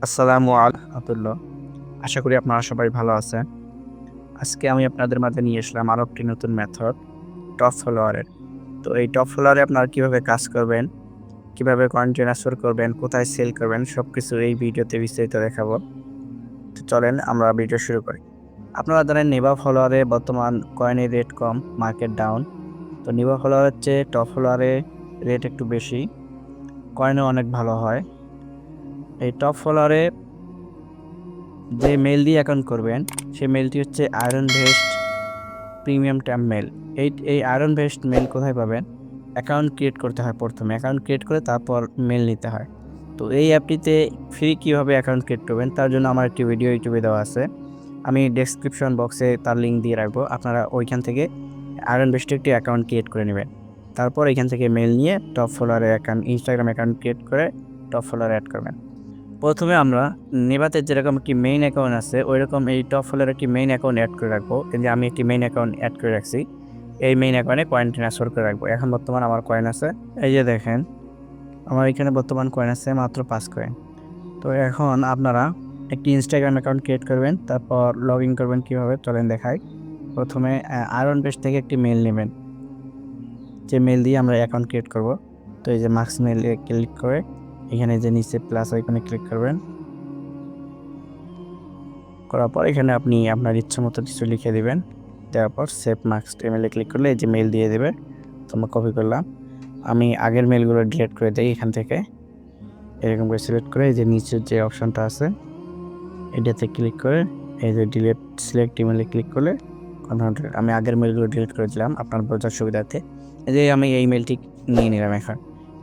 আসসালামু আলাইকুম। আশা করি আপনারা সবাই ভালো আছেন। আজকে আমি আপনাদের মাঝে নিয়ে আসলাম আরো একটি নতুন মেথড টপ ফলোয়ারের। তো এই টপ ফলোয়ারে আপনারা কিভাবে কাজ করবেন, কিভাবে কয়েন ট্রান্সফার করবেন, কোথায় সেল করবেন সবকিছু এই ভিডিওতে বিস্তারিত দেখাবো। তো চলেন আমরা ভিডিও শুরু করি। আপনারা জানেন নিভা ফলোয়ারে বর্তমান কয়েনের রেট কম, মার্কেট ডাউন। তো নিভা ফলোয়ারের চেয়ে টপ ফলোয়ারে রেট একটু বেশি, কয়েনও অনেক ভালো হয়। এই টপ ফলোয়ারে যে মেল দিয়ে অ্যাকাউন্ট করবেন সেই মেলটি হচ্ছে Iron Vest premium temp mail. এই আয়রন ভেস্ট মেল কোথায় পাবেন? অ্যাকাউন্ট ক্রিয়েট করতে হয়, প্রথমে অ্যাকাউন্ট ক্রিয়েট করে তারপর মেল নিতে হয়। তো এই অ্যাপটিতে ফ্রি কীভাবে অ্যাকাউন্ট ক্রিয়েট করবেন তার জন্য আমার একটি ভিডিও ইউটিউবে দেওয়া আছে, আমি ডেসক্রিপশন বক্সে তার লিঙ্ক দিয়ে রাখবো। আপনারা ওইখান থেকে আয়রন ভেস্টে একটি অ্যাকাউন্ট ক্রিয়েট করে নেবেন। তারপর এখান থেকে মেল নিয়ে টপ ফলোয়ারে অ্যাকাউন্ট, ইনস্টাগ্রাম অ্যাকাউন্ট ক্রিয়েট করে টপ ফলোয়ারে অ্যাড করবেন। প্রথমে আমরা নেভাতে যেরকম একটি মেইন অ্যাকাউন্ট আছে ওইরকম এই টপ ফলোয়ার একটি মেইন অ্যাকাউন্ট অ্যাড করে রাখবো। এই যে আমি একটি মেইন অ্যাকাউন্ট অ্যাড করে রাখছি, এই মেইন অ্যাকাউন্টে কয়েন ট্রান্সফার করে রাখবো। এখন বর্তমান আমার কয়েন আছে, এই যে দেখেন আমার এখানে বর্তমান কয়েন আছে মাত্র 5 কয়েন। তো এখন আপনারা একটি ইনস্টাগ্রাম অ্যাকাউন্ট ক্রিয়েট করবেন, তারপর লগ ইন করবেন। কীভাবে চলেন দেখাই। প্রথমে আয়রন বেস থেকে একটি মেল নেবেন, যে মেল দিয়ে আমরা অ্যাকাউন্ট ক্রিয়েট করব। তো এই যে মার্কস মেলে ক্লিক করে এখানে যে নিচে প্লাস আইকনে ক্লিক করবেন। করার পর এখানে আপনি আপনার ইচ্ছা মতো কিছু লিখে দিবেন। দেওয়ার পর সেভ মার্কস ইমেলে ক্লিক করলে এই যে মেল দিয়ে দেবে। তো আমরা কপি করলাম, আমি আগের মেলগুলো ডিলিট করে দিই এখান থেকে। এরকম করে সিলেক্ট করে এই যে নিচের যে অপশনটা আছে এটাতে ক্লিক করে এই যে ডিলিট সিলেক্ট ইমেলে ক্লিক করলে আমি আগের মেলগুলো ডিলিট করে দিলাম আপনার বোঝার সুবিধার্থে। এই যে আমি এই মেলটি নিয়ে নিলাম। এখন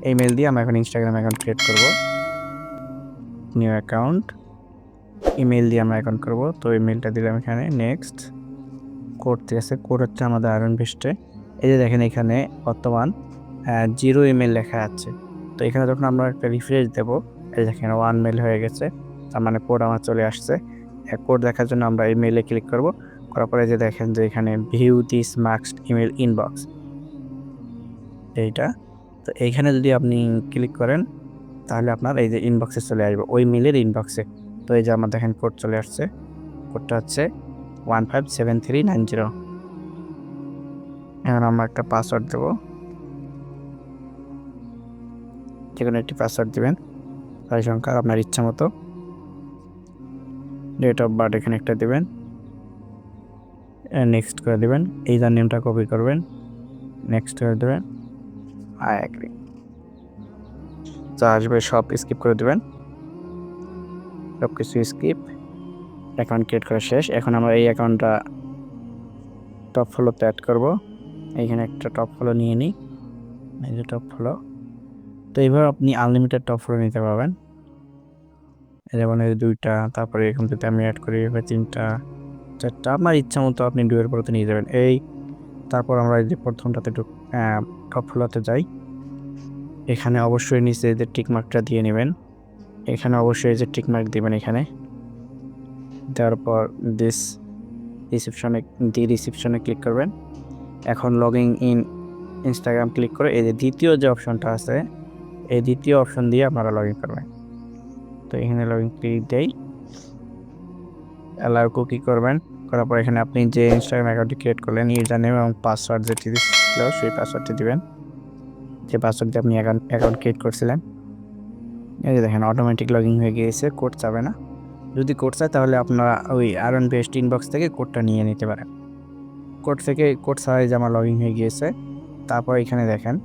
এই মেল দিয়ে আমরা এখন ইনস্টাগ্রাম অ্যাকাউন্ট ক্রিয়েট করব। নিউ অ্যাকাউন্ট, ইমেল দিয়ে আমরা অ্যাকাউন্ট করব। তো ইমেলটা দিলাম এখানে, নেক্সট। কোড আছে, কোড হচ্ছে আমাদের আয়রন ভেস্টে। এই যে দেখেন এখানে বর্তমান 0 ইমেল লেখা আছে। তো এখানে যখন আমরা একটা রিফ্রেশ দেবো, এই দেখেন 1 মেল হয়ে গেছে, তার মানে কোড আমার চলে আসছে। কোড দেখার জন্য আমরা এই মেলে ক্লিক করব। করার পরে যে দেখেন যে এখানে ভিউ দিস মার্কসড ইমেল ইনবক্স, এইটা। তো এইখানে যদি আপনি ক্লিক করেন তাহলে আপনার এই যে ইনবক্সে চলে আসবে, ওই মেলের ইনবক্সে। তো এই যে আমার দেখেন কোড চলে আসছে, কোডটা হচ্ছে 157390। এখন আমরা একটা পাসওয়ার্ড দেবো, যে কোনো একটি পাসওয়ার্ড দেবেন, ছয় সংখ্যার আপনার ইচ্ছা মতো। ডেট অফ বার্থ এখানে একটা দেবেন, নেক্সট করে দেবেন। ইউজার নেমটা কপি করবেন, নেক্সট করে দেবেন, আই এগ্রি। যা আসবে সব স্কিপ করে দেবেন, সব কিছু স্কিপ। অ্যাকাউন্ট ক্রিয়েট করা শেষ। এখন আমরা এই অ্যাকাউন্টটা টপ ফলোতে অ্যাড করব। এইখানে একটা টপ ফলো নিয়ে নিই, এই যে টপ ফলো। তো এইভাবে আপনি আনলিমিটেড টপ ফলো নিতে পারবেন। যেমন এই 2টা, তারপরে এখান থেকে আমি অ্যাড করি 3টা 4টা, আপনার ইচ্ছা মতো আপনি 2 এর পরতে নিয়ে যাবেন। এই তারপর আমরা এই যে প্রথমটাতে টপ ফলোতে যাই। এখানে অবশ্যই নিচে যে টিক মার্কটা দিয়ে নেবেন, এখানে অবশ্যই যে টিক মার্ক দিবেন। এখানে দেওয়ার পর রিসিপশনে ক্লিক করবেন। এখন লগিং ইন ইনস্টাগ্রাম ক্লিক করে এই যে দ্বিতীয় যে অপশনটা আছে এই দ্বিতীয় অপশন দিয়ে আপনারা লগ ইন করবেন। তো এখানে লগ ইন ক্লিক দেই, অ্যালাউ কুকি করবেন। করার পর এখানে আপনি যে ইনস্টাগ্রাম অ্যাকাউন্টটি ক্রিয়েট করলেন, ইউজার নেম এবং পাসওয়ার্ড যেটি ছিল সেই পাসওয়ার্ডটি দিবেন, যে পাসওয়ার্ড দিয়ে আপনি অ্যাকাউন্ট ক্রিয়েট করছিলেন। এই যে দেখেন অটোমেটিক লগ ইন হয়ে গিয়েছে, কোড চাবে না। যদি কোড চায় তাহলে আপনারা ওই আয়রন ভেস্ট ইনবক্স থেকে কোডটা নিয়ে নিতে পারেন। কোড ছাড়াই যে আমার লগ ইন হয়ে গিয়েছে। তারপর এখানে দেখেন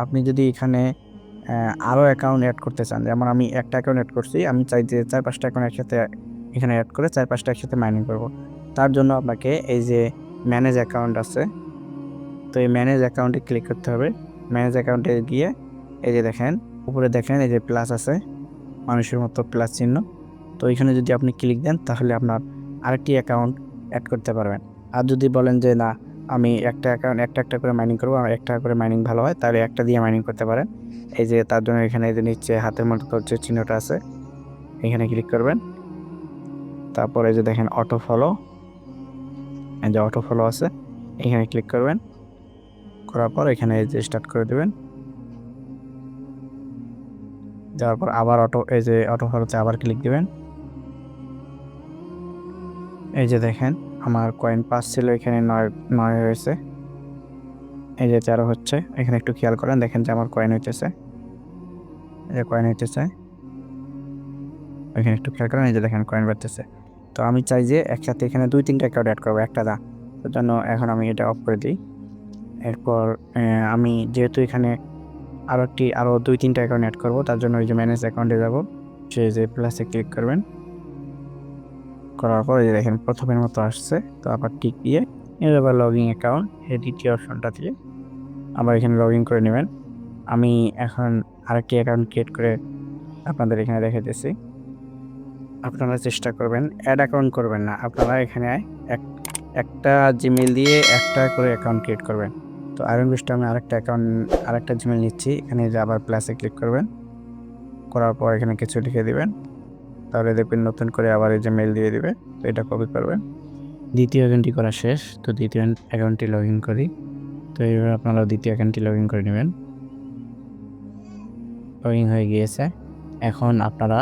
আপনি যদি এখানে আরও অ্যাকাউন্ট অ্যাড করতে চান, যেমন আমি একটা অ্যাকাউন্ট অ্যাড করছি, আমি চাই যে 4-5টা অ্যাকাউন্ট একসাথে এখানে অ্যাড করে 4-5টা একসাথে মাইনিং করব। তার জন্য আপনাকে এই যে ম্যানেজ অ্যাকাউন্ট আছে, তো এই ম্যানেজ অ্যাকাউন্টে ক্লিক করতে হবে। ম্যানেজ অ্যাকাউন্টে গিয়ে এই যে দেখেন উপরে দেখেন এই যে প্লাস আছে, মানুষের মতো প্লাস চিহ্ন। তো এখানে যদি আপনি ক্লিক দেন তাহলে আপনার আরেকটি অ্যাকাউন্ট অ্যাড করতে পারবেন। আর যদি বলেন যে না আমি একটা অ্যাকাউন্ট একটা করে মাইনিং করবো, আমার একটা করে মাইনিং ভালো হয়, তাহলে একটা দিয়ে মাইনিং করতে পারেন। এই যে তার জন্য এখানে এই যে নিচে হাতের মতো যে চিহ্নটা আছে এখানে ক্লিক করবেন। তারপরে যে দেখেন অটো ফলো, এই যে অটো ফলো আছে এখানে ক্লিক করবেন। করার পর এখানে এই যে স্টার্ট করে দেবেন। দেওয়ার পর আবার এই যে অটো ফলোতে আবার ক্লিক দিবেন। এই যে দেখেন আমার কয়েন 5 ছিল, এখানে 9 হয়েছে। এই যে 13 হচ্ছে, এখানে একটু খেয়াল করেন, দেখেন যে আমার কয়েন হইতেছে, এই যে কয়েন হইতেছে, এখানে একটু খেয়াল করেন, এই যে দেখেন কয়েন বাড়তেছে। তো আমি চাই যে একসাথে এখানে 2-3টা অ্যাকাউন্ট অ্যাড করবো একটা দা, তার জন্য এখন আমি এটা অফ করে দিই। এরপর আমি যেহেতু এখানে আরও 2-3টা অ্যাকাউন্ট অ্যাড করবো, তার জন্য ওই যে ম্যানেজ অ্যাকাউন্টে যাবো, সেই যে প্লাসে ক্লিক করবেন, করার পর এই যে দেখেন প্রথমের মতো আসছে। তো আবার টিক দিয়ে এর আবার লগইন অ্যাকাউন্ট, এই দ্বিতীয় অপশনটা দিয়ে আবার এখানে লগ ইন করে নেবেন। আমি এখন আরেকটি অ্যাকাউন্ট ক্রিয়েট করে আপনাদের এখানে দেখাইতেছি। আপনারা চেষ্টা করবেন অ্যাড অ্যাকাউন্ট করবেন না, আপনারা এখানে একটা জিমেল দিয়ে একটা করে অ্যাকাউন্ট ক্রিয়েট করবেন। তো আয়রন বিস্টে আমি আরেকটা জিমেল নিচ্ছি, এখানে যে আবার প্লাসে ক্লিক করবেন, করার পর এখানে কিছু লিখে দিবেন, তাহলে দেখবেন নতুন করে আবার এই যে মেল দিয়ে দিবে। তো এটা কপি করবেন। দ্বিতীয় অ্যাকাউন্টটি করা শেষ, তো দ্বিতীয় অ্যাকাউন্টটি লগ ইন করি। তো এইভাবে আপনারা দ্বিতীয় অ্যাকাউন্টটি লগ ইন করে নেবেন। লগ ইন হয়ে গিয়েছে। এখন আপনারা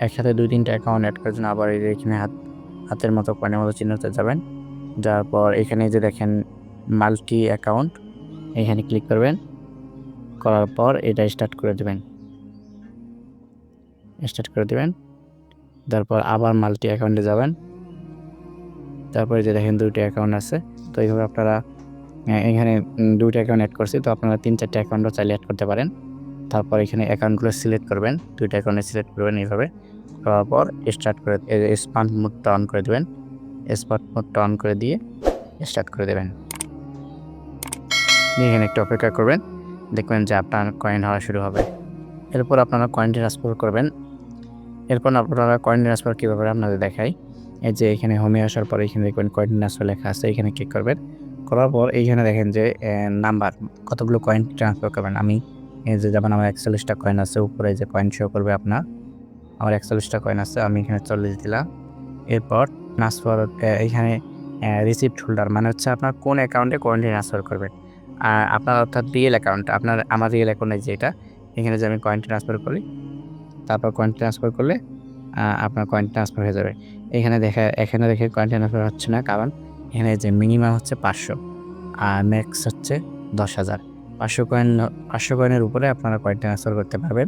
একসাথে 2-3টা অ্যাকাউন্ট অ্যাড করার জন্য আবার এই যে এখানে হাতের মতো কয়েনের মতো চিহ্নতে যাবেন। যাওয়ার পর এখানে যে দেখেন মাল্টি অ্যাকাউন্ট, এখানে ক্লিক করবেন, করার পর এটা স্টার্ট করে দেবেন। তারপর আবার মাল্টি অ্যাকাউন্টে যাবেন। তারপরে যে দেখেন 2টা অ্যাকাউন্ট আছে। তো এইভাবে আপনারা এখানে 2টা অ্যাকাউন্ট অ্যাড করছি, তো আপনারা 3-4টা অ্যাকাউন্টও চাইলে অ্যাড করতে পারেন। তারপর এখানে অ্যাকাউন্টগুলো সিলেক্ট করবেন, 2টা অ্যাকাউন্টে সিলেক্ট করবেন এইভাবে। করার পর স্টার্ট করে স্মার্ট মোডটা অন করে দেবেন। স্মার্ট মোডটা অন করে দিয়ে স্টার্ট করে দেবেন। এখানে একটু অপেক্ষা করবেন, দেখবেন যে আপনার কয়েন হওয়া শুরু হবে। এরপর আপনারা কয়েন ট্রান্সফার করবেন। এরপর আপনারা কয়েন ট্রান্সফার কীভাবে আপনাদের দেখাই। এই যে এখানে হোমে আসার পর এখানে দেখবেন কয়েন ট্রান্সফার লেখা আছে, এখানে ক্লিক করবেন। করার পর এইখানে দেখেন যে নাম্বার, কতগুলো কয়েন ট্রান্সফার করবেন। আমি এই যে যেমন আমার 41টা কয়েন আছে, উপরে যে কয়েন শো করবে আপনার, আমার 41টা কয়েন আছে, আমি এখানে 40 দিলাম। এরপর ট্রান্সফার এইখানে রিসিপ্ট হোল্ডার মানে হচ্ছে আপনার কোন অ্যাকাউন্টে কয়েনটি ট্রান্সফার করবেন। আপনার অর্থাৎ রিয়েল অ্যাকাউন্ট, আমার রিয়েল অ্যাকাউন্টে যেটা, এখানে যে আমি কয়েন ট্রান্সফার করি, তারপর কয়েন ট্রান্সফার করলে আপনার কয়েন ট্রান্সফার হয়ে যাবে। এখানে দেখে কয়েন ট্রান্সফার হচ্ছে না, কারণ এখানে যে মিনিমাম হচ্ছে 500 আর ম্যাক্স হচ্ছে 10,000। 500 কয়েনের উপরে আপনারা কয়েন ট্রান্সফার করতে পারবেন।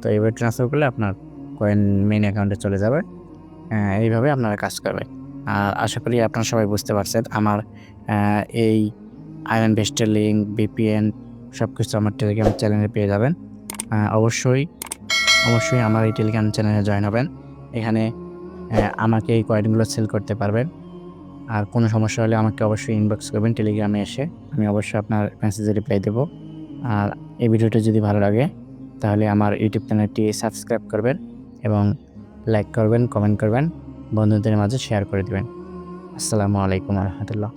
তো এইভাবে ট্রান্সফার করলে আপনার কয়েন মেইন অ্যাকাউন্টে চলে যাবে। এইভাবে আপনারা কাজ করবেন। আর আশা করি আপনারা সবাই বুঝতে পারছেন। আমার এই আয়রন বেস্টের লিঙ্ক, ভিপিএন সব কিছু আমার টেলিগ্রাম চ্যানেলে পেয়ে যাবেন। অবশ্যই আমার এই টেলিগ্রাম চ্যানেলে জয়েন হবেন। এখানে আমাকে এই কয়েনগুলো সেল করতে পারবেন। আর কোনো সমস্যা হলে আমাকে অবশ্যই ইনবক্স করবেন টেলিগ্রামে এসে, আমি অবশ্যই আপনার মেসেজে রিপ্লাই দেবো। আর এই ভিডিওটা যদি ভালো লাগে তাহলে আমার ইউটিউব চ্যানেলটি সাবস্ক্রাইব করবেন এবং লাইক করবেন, কমেন্ট করবেন, বন্ধুদের মাঝে শেয়ার করে দেবেন। আসসালামু আলাইকুম রহমতুল্লাহ।